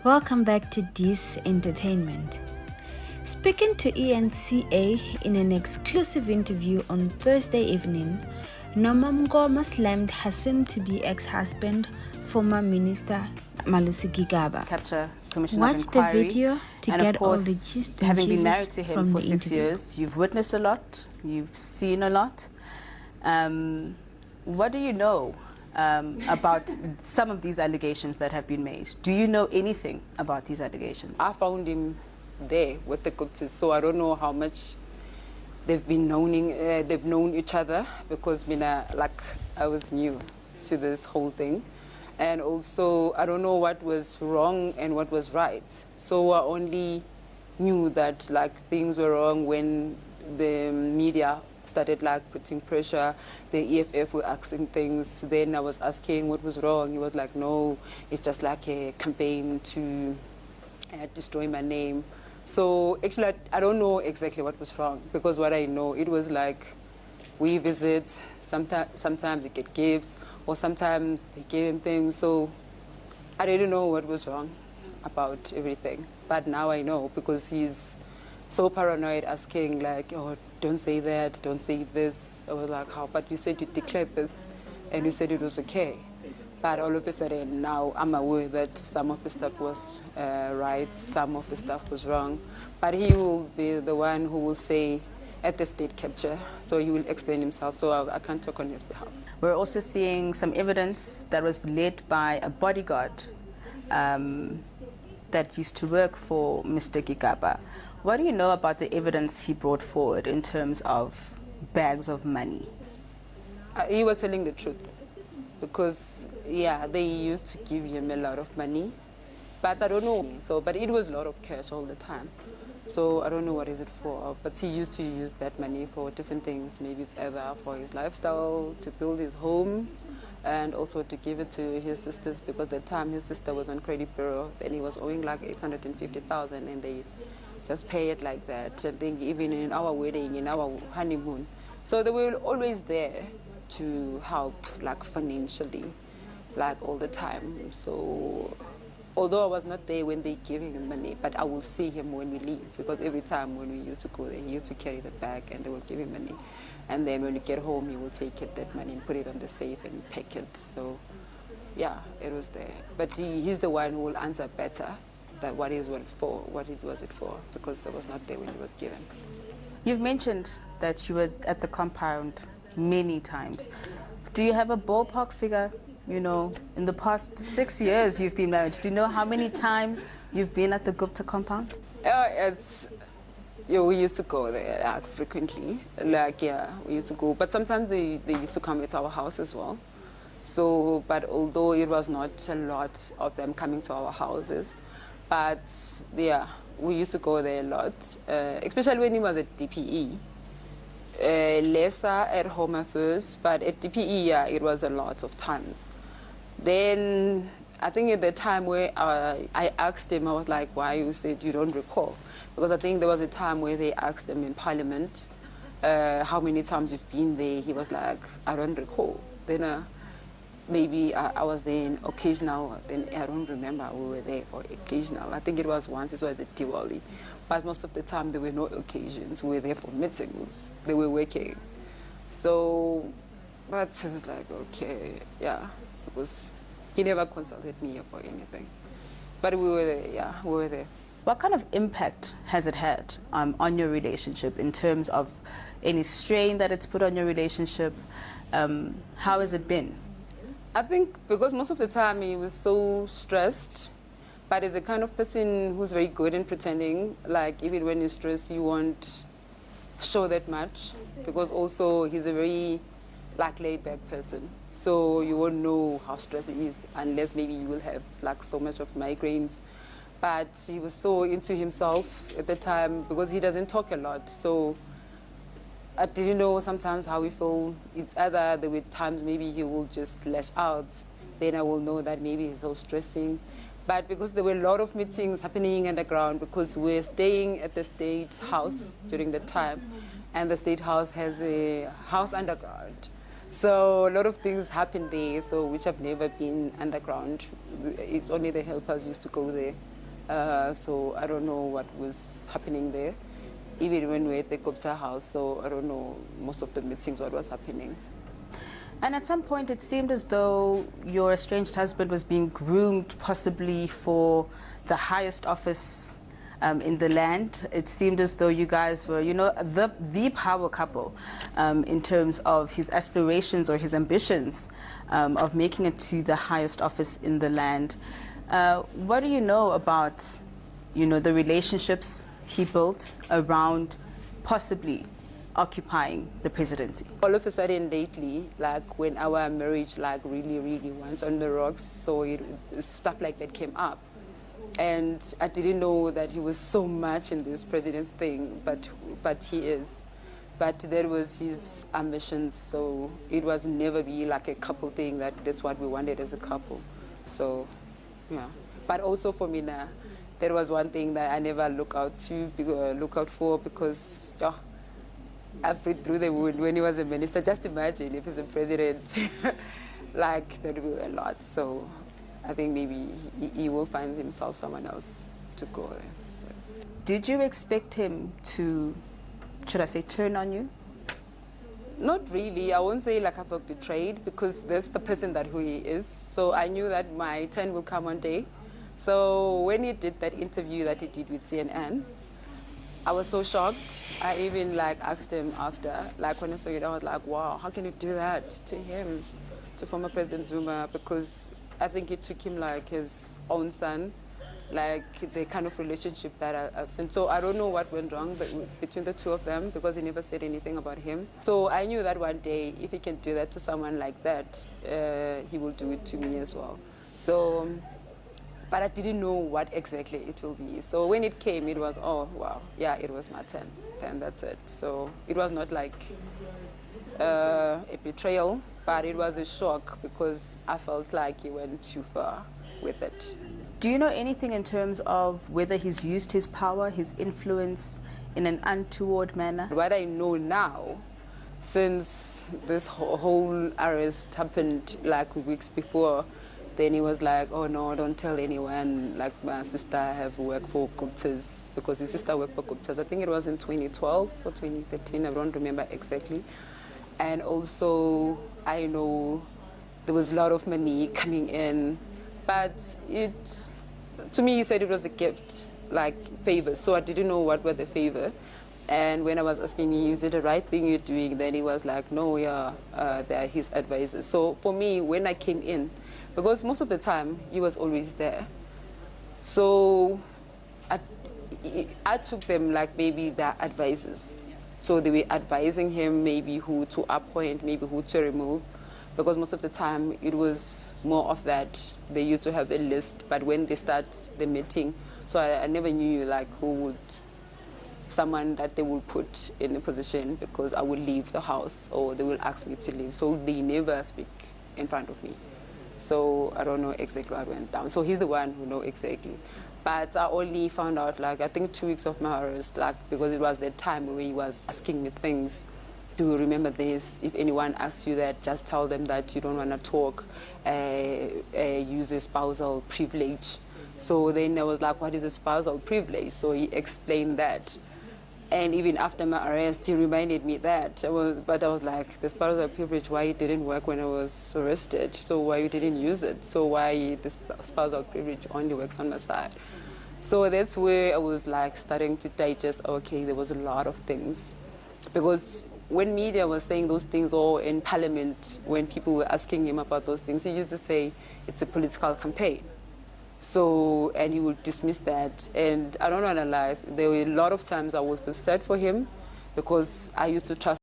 Welcome back to This Entertainment. Speaking to ENCA in an exclusive interview on Thursday evening, Norma Mngoma slammed her soon-to-be ex-husband, former Minister Malusi Gigaba. Capture Commission Watch of Inquiry. the video to and get of course, all the gist and having been married juices to him from for the 6 interview. years, you've witnessed a lot, you've seen a lot. What do you know about some of these allegations that have been made? Do you know anything about these allegations? I found him there with the Guptas, so I don't know how much they've known each other, because I was new to this whole thing. And also, I don't know what was wrong and what was right. So I only knew that things were wrong when the media started putting pressure. The EFF were asking things. Then I was asking what was wrong. He was like, no, it's just like a campaign to destroy my name. So actually, I don't know exactly what was wrong, because what I know, it was we visit, sometimes they get gifts, or sometimes they give him things. So I didn't know what was wrong about everything. But now I know, because he's so paranoid, asking oh, don't say that, don't say this. I was like, how? But you said you declared this, and you said it was okay. But all of a sudden, now I'm aware that some of the stuff was right, some of the stuff was wrong. But he will be the one who will say at the state capture, so he will explain himself, so I can't talk on his behalf. We're also seeing some evidence that was led by a bodyguard that used to work for Mr. Gigaba. What do you know about the evidence he brought forward in terms of bags of money? He was telling the truth, because they used to give him a lot of money, but I don't know. But it was a lot of cash all the time. So I don't know what is it for, but he used to use that money for different things. Maybe it's either for his lifestyle, to build his home, and also to give it to his sisters, because at the time his sister was on credit bureau, and he was owing 850,000, and they just pay it like that. I think even in our wedding, in our honeymoon. So they were always there to help financially, all the time. So although I was not there when they gave him money, but I will see him when we leave, because every time when we used to go there, he used to carry the bag and they will give him money. And then when we get home, he will take that money and put it on the safe and pack it. So yeah, it was there. But he's the one who will answer better that what it was it for, because I was not there when it was given. You've mentioned that you were at the compound many times. Do you have a ballpark figure? In the past 6 years you've been married, do you know how many times you've been at the Gupta compound? We used to go there frequently. We used to go. But sometimes they used to come at our house as well. So, but although it was not a lot of them coming to our houses, but we used to go there a lot, especially when he was at DPE. Lesser at home at first, but at DPE, it was a lot of times. Then I think at the time where I asked him, I was like, why? You said you don't recall. Because I think there was a time where they asked him in Parliament how many times you've been there. He was like, I don't recall. Then maybe I was there in occasional, then I don't remember we were there for occasional. I think it was once, it was at Diwali. But most of the time there were no occasions. We were there for meetings. They were working. So, but it was like, okay, because he never consulted me about anything. But we were there, we were there. What kind of impact has it had on your relationship in terms of any strain that it's put on your relationship? How has it been? I think because most of the time he was so stressed, but he's the kind of person who's very good in pretending. Even when you're stressed, you won't show that much, because also he's a very laid-back person. So you won't know how stressed he is unless maybe you will have so much of migraines. But he was so into himself at the time, because he doesn't talk a lot. So I didn't know sometimes how we feel. It's either there were times maybe he will just lash out, then I will know that maybe he's so stressing. But because there were a lot of meetings happening underground, because we're staying at the State House during the time, and the State House has a house underground. So a lot of things happened there, so which have never been underground. It's only the helpers used to go there. So I don't know what was happening there. Even when we were at the Gupta house, so I don't know most of the meetings, what was happening. And at some point, it seemed as though your estranged husband was being groomed possibly for the highest office in the land. It seemed as though you guys were, you know, the power couple in terms of his aspirations or his ambitions of making it to the highest office in the land. What do you know about, you know, the relationships he built around possibly occupying the presidency? All of a sudden lately, like when our marriage like really went on the rocks, so stuff like that came up. And I didn't know that he was so much in this president's thing, but he is. But that was his ambitions, so it was never be like a couple thing, that's what we wanted as a couple. So, yeah. But also for me now, that was one thing that I never look out for because, yeah, I've been through the wound when he was a minister. Just imagine if he's a president, like that would be a lot. So I think maybe he will find himself someone else to go there. Did you expect him to, should I say, turn on you? Not really. I won't say like I felt betrayed because that's the person that who he is. So I knew that my turn will come one day. So when he did that interview that he did with CNN, I was so shocked. I even like asked him after, like when I saw it, I was like, wow, how can you do that to him, to former President Zuma? Because I think it took him like his own son, like the kind of relationship that I've seen. So I don't know what went wrong between the two of them because he never said anything about him. So I knew that one day, if he can do that to someone like that, he will do it to me as well. So, but I didn't know what exactly it will be. So when it came, it was, oh, wow, yeah, it was my turn. Then that's it. So it was not like a betrayal, but it was a shock because I felt like he went too far with it. Do you know anything in terms of whether he's used his power, his influence in an untoward manner? What I know now, since this whole arrest happened like weeks before, then he was like, oh no, don't tell anyone, like my sister have worked for Guptas, because his sister worked for Guptas. I think it was in 2012 or 2013, I don't remember exactly. And also, I know there was a lot of money coming in, but to me, he said it was a gift, like favors. So I didn't know what were the favor. And when I was asking him, is it the right thing you're doing? Then he was like, no, yeah, they're his advisors. So for me, when I came in, because most of the time, he was always there. So I took them like maybe their advisors. So they were advising him maybe who to appoint, maybe who to remove. Because most of the time, it was more of that. They used to have a list, but when they start the meeting, so I never knew like who would, someone that they would put in a position because I would leave the house or they will ask me to leave. So they never speak in front of me. So I don't know exactly what went down. So he's the one who knows exactly. But I only found out like, I think 2 weeks of my arrest, like, because it was the time where he was asking me things. Do you remember this? If anyone asks you that, just tell them that you don't want to talk, use a spousal privilege. So then I was like, what is a spousal privilege? So he explained that. And even after my arrest, he reminded me that. But I was like, the spousal privilege, why it didn't work when I was arrested? So why you didn't use it? So why the spousal privilege only works on my side? So that's where I was like starting to digest, okay, there was a lot of things. Because when media was saying those things, or in parliament, when people were asking him about those things, he used to say it's a political campaign. So, and he would dismiss that. And I don't want to lie, there were a lot of times I would feel sad for him because I used to trust